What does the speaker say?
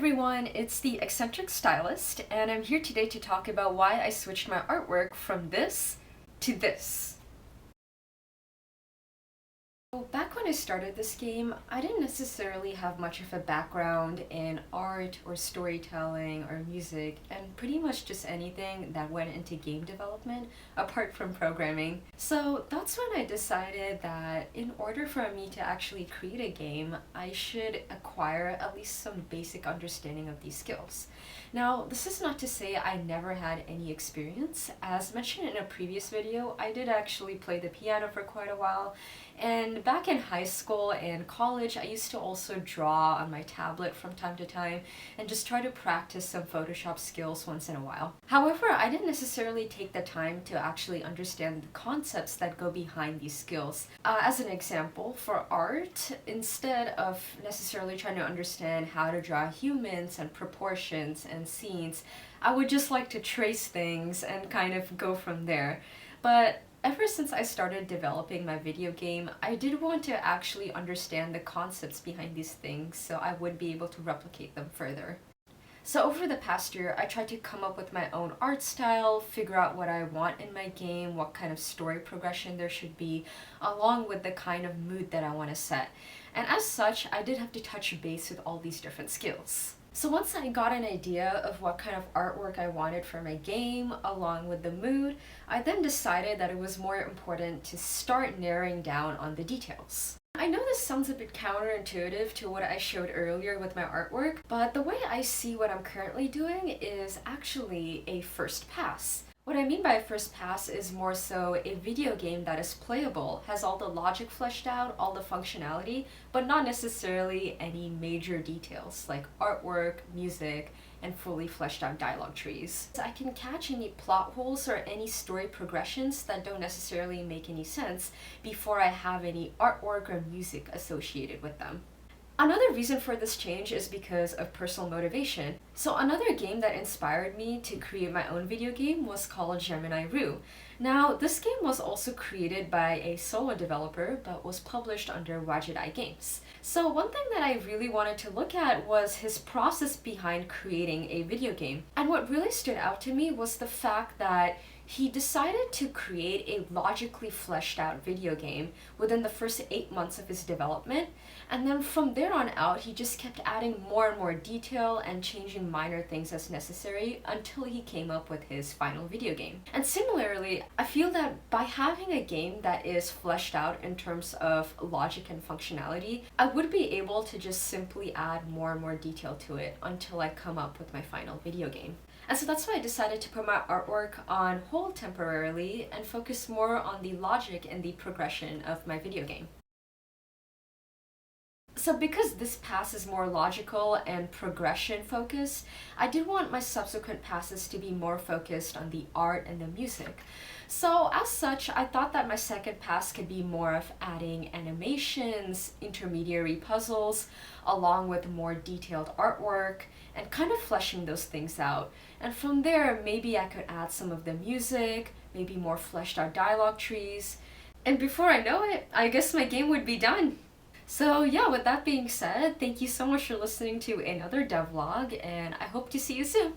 everyone, it's the Eccentric Stylist, and I'm here today to talk about why I switched my artwork from this to this. Well, back when I started this game, I didn't necessarily have much of a background in art or storytelling or music, and pretty much just anything that went into game development apart from programming. So that's when I decided that in order for me to actually create a game, I should acquire at least some basic understanding of these skills. Now, this is not to say I never had any experience. As mentioned in a previous video, I did actually play the piano for quite a while, and back in high school and college, I used to also draw on my tablet from time to time and just try to practice some Photoshop skills once in a while. However, I didn't necessarily take the time to actually understand the concepts that go behind these skills. As an example, for art, instead of necessarily trying to understand how to draw humans and proportions and scenes, I would just like to trace things and kind of go from there. But ever since I started developing my video game, I did want to actually understand the concepts behind these things so I would be able to replicate them further. So over the past year, I tried to come up with my own art style, figure out what I want in my game, what kind of story progression there should be, along with the kind of mood that I want to set. And as such, I did have to touch base with all these different skills. So once I got an idea of what kind of artwork I wanted for my game, along with the mood, I then decided that it was more important to start narrowing down on the details. I know this sounds a bit counterintuitive to what I showed earlier with my artwork, but the way I see what I'm currently doing is actually a first pass. What I mean by a first pass is more so a video game that is playable, has all the logic fleshed out, all the functionality, but not necessarily any major details like artwork, music, and fully fleshed out dialogue trees. I can catch any plot holes or any story progressions that don't necessarily make any sense before I have any artwork or music associated with them. Another reason for this change is because of personal motivation. So another game that inspired me to create my own video game was called Gemini Rue. Now, this game was also created by a solo developer but was published under Wadget Eye Games. So one thing that I really wanted to look at was his process behind creating a video game. And what really stood out to me was the fact that he decided to create a logically fleshed out video game within the first 8 months of his development, and then from there on out he just kept adding more and more detail and changing minor things as necessary until he came up with his final video game. And similarly, I feel that by having a game that is fleshed out in terms of logic and functionality, I would be able to just simply add more and more detail to it until I come up with my final video game. And so that's why I decided to put my artwork on hold temporarily and focus more on the logic and the progression of my video game. So because this pass is more logical and progression focused, I did want my subsequent passes to be more focused on the art and the music. So as such, I thought that my second pass could be more of adding animations, intermediary puzzles, along with more detailed artwork, and kind of fleshing those things out. And from there, maybe I could add some of the music, maybe more fleshed out dialogue trees, and before I know it, I guess my game would be done. So yeah, with that being said, thank you so much for listening to another devlog, and I hope to see you soon.